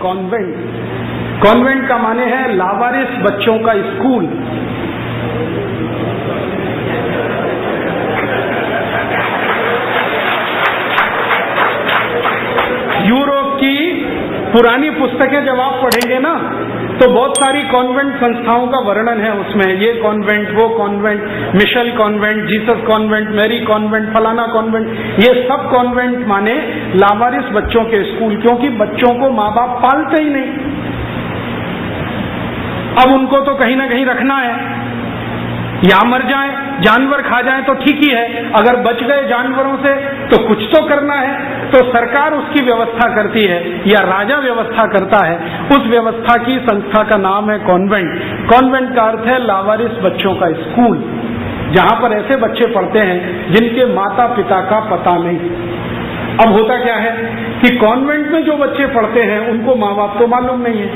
Convent. Convent का माने है लावारिस बच्चों का स्कूल। यूरोप की पुरानी पुस्तकें जब आप पढ़ेंगे ना तो बहुत सारी कॉन्वेंट संस्थाओं का वर्णन है उसमें। ये कॉन्वेंट, वो convent, Michelle convent, Jesus convent, Mary convent, फलाना कॉन्वेंट, ये सब कॉन्वेंट माने लावारिस बच्चों के स्कूल, क्योंकि बच्चों को माँ बाप पालते ही नहीं। अब उनको तो कहीं ना कहीं रखना है, या मर जाए, जानवर खा जाए तो ठीक ही है, अगर बच गए जानवरों से तो कुछ तो करना है। तो सरकार उसकी व्यवस्था करती है या राजा व्यवस्था करता है। उस व्यवस्था की संस्था का नाम है कॉन्वेंट। कॉन्वेंट का अर्थ है लावारिस बच्चों का स्कूल, जहां पर ऐसे बच्चे पढ़ते हैं जिनके माता पिता का पता नहीं। अब होता क्या है कि कॉन्वेंट में जो बच्चे पढ़ते हैं उनको माँ बाप तो मालूम नहीं है,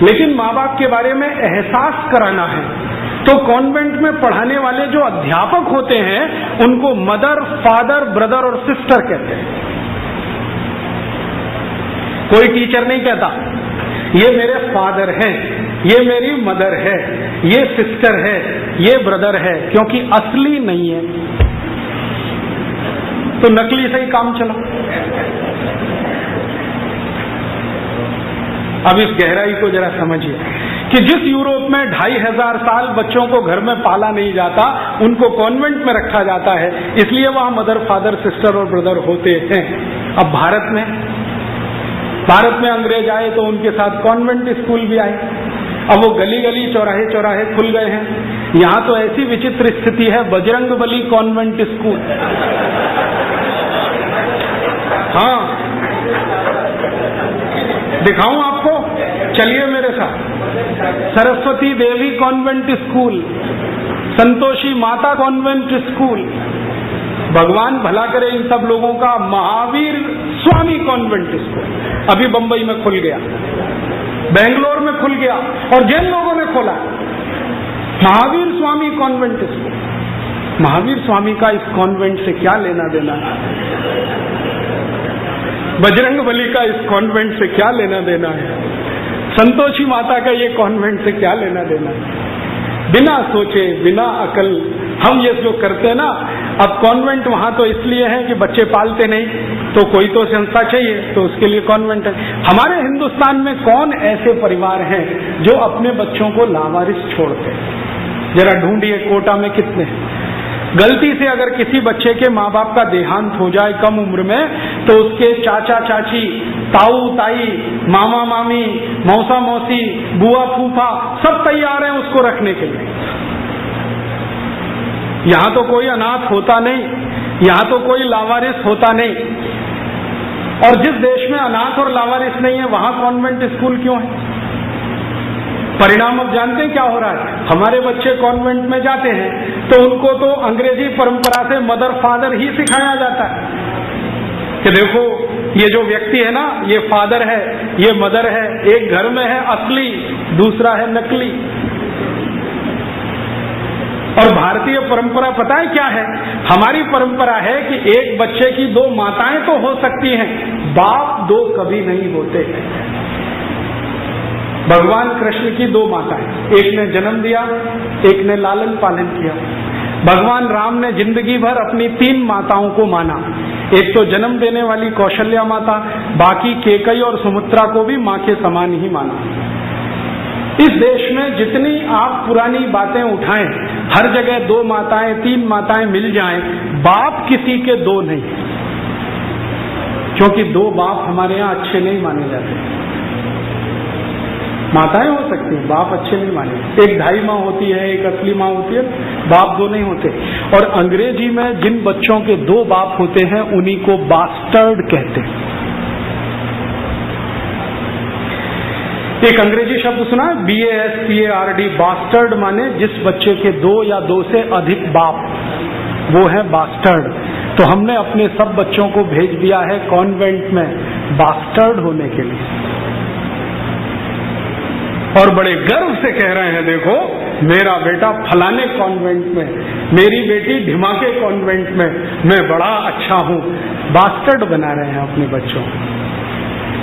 लेकिन माँ बाप के बारे में एहसास कराना है। तो कॉन्वेंट में पढ़ाने वाले जो अध्यापक होते हैं उनको मदर, फादर, ब्रदर और सिस्टर कहते हैं। कोई टीचर नहीं कहता ये मेरे फादर हैं, ये मेरी मदर है, ये सिस्टर है, ये ब्रदर है, क्योंकि असली नहीं है तो नकली से ही काम चला। अब इस गहराई को जरा समझिए कि जिस यूरोप में 2500 साल बच्चों को घर में पाला नहीं जाता, उनको कॉन्वेंट में रखा जाता है, इसलिए वहां मदर, फादर, सिस्टर और ब्रदर होते हैं। अब भारत में अंग्रेज आए तो उनके साथ कॉन्वेंट स्कूल भी आए। अब वो गली गली, चौराहे चौराहे खुल गए हैं। यहां तो ऐसी विचित्र स्थिति है, बजरंगबली कॉन्वेंट स्कूल। हाँ, दिखाऊं आपको, चलिए मेरे साथ। सरस्वती देवी convent school, Santoshi Mata convent school, भगवान भला करे इन सब लोगों का, महावीर स्वामी कॉन्वेंट स्कूल अभी बंबई में खुल गया, बेंगलोर में खुल गया और जिन लोगों ने खोला महावीर स्वामी कॉन्वेंट स्कूल। महावीर स्वामी का इस कॉन्वेंट से क्या लेना देना है? बजरंगबली का इस कॉन्वेंट से क्या लेना देना है? संतोषी माता का ये कॉन्वेंट से क्या लेना देना है? बिना सोचे, बिना अकल हम ये जो करते हैं ना। अब कॉन्वेंट वहां तो इसलिए है कि बच्चे पालते नहीं, तो कोई तो संस्था चाहिए, तो उसके लिए कॉन्वेंट है। हमारे हिंदुस्तान में कौन ऐसे परिवार हैं जो अपने बच्चों को लावारिस छोड़ते हैं? जरा ढूंढिए, कोटा में कितने हैं? गलती से अगर किसी बच्चे के माँ बाप का देहांत हो जाए कम उम्र में, तो उसके चाचा चाची, ताऊ ताई, मामा मामी, मौसा मौसी, बुआ फूफा सब तैयार हैं उसको रखने के लिए। यहां तो कोई अनाथ होता नहीं, यहां तो कोई लावारिस होता नहीं। और जिस देश में अनाथ और लावारिस नहीं है वहां कॉन्वेंट स्कूल क्यों है? परिणाम अब जानते हैं क्या हो रहा है? हमारे बच्चे कॉन्वेंट में जाते हैं तो उनको तो अंग्रेजी परंपरा से मदर फादर ही सिखाया जाता है कि देखो ये जो व्यक्ति है ना, ये फादर है, ये मदर है, एक घर में है असली, दूसरा है नकली। और भारतीय परंपरा पता है क्या है? हमारी परंपरा है कि एक बच्चे की दो माताएं तो हो सकती हैं, बाप दो कभी नहीं होते। भगवान कृष्ण की दो माताएं, एक ने जन्म दिया, एक ने लालन पालन किया। भगवान राम ने जिंदगी भर अपनी 3 माताओं को माना। एक तो जन्म देने वाली कौशल्या माता, बाकी केकई और सुमित्रा को भी मां के समान ही माना। इस देश में जितनी आप पुरानी बातें उठाएं, हर जगह 2 माताएं 3 माताएं मिल जाएं, बाप किसी के 2 नहीं, क्योंकि 2 बाप हमारे यहाँ अच्छे नहीं माने जाते। माताएं हो सकती हैं, बाप अच्छे नहीं माने। एक ढाई माँ होती है, एक असली माँ होती है, बाप 2 नहीं होते। और अंग्रेजी में जिन बच्चों के 2 बाप होते हैं उन्हीं को बास्टर्ड कहते हैं। एक अंग्रेजी शब्द सुना है, BASTARD, बास्टर्ड माने जिस बच्चे के 2 या 2 से अधिक बाप, वो है बास्टर्ड। तो हमने अपने सब बच्चों को भेज दिया है कॉन्वेंट में बास्टर्ड होने के लिए, और बड़े गर्व से कह रहे हैं देखो मेरा बेटा फलाने कॉन्वेंट में, मेरी बेटी ढिमाके कॉन्वेंट में, मैं बड़ा अच्छा हूं। बास्टर्ड बना रहे हैं अपने बच्चों।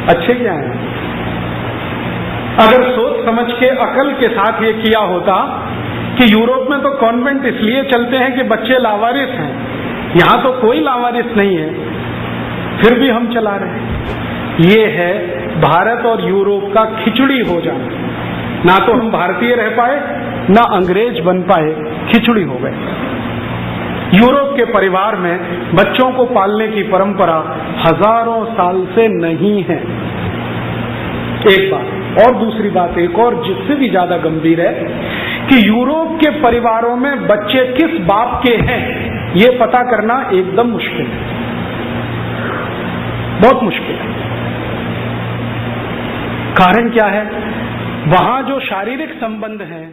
अच्छे क्या हैं? अगर सोच समझ के अकल के साथ ये किया होता कि यूरोप में तो कॉन्वेंट इसलिए चलते हैं कि बच्चे लावारिस हैं, यहां तो कोई लावारिस नहीं है, फिर भी हम चला रहे हैं। ये है भारत और यूरोप का खिचड़ी हो जाना। ना तो हम भारतीय रह पाए, ना अंग्रेज बन पाए, खिचड़ी हो गए। यूरोप के परिवार में बच्चों को पालने की परंपरा हजारों साल से नहीं है, एक बात। और दूसरी बात एक और जिससे भी ज्यादा गंभीर है कि यूरोप के परिवारों में बच्चे किस बाप के हैं ये पता करना एकदम मुश्किल है, बहुत मुश्किल है। कारण क्या है? वहां जो शारीरिक संबंध हैं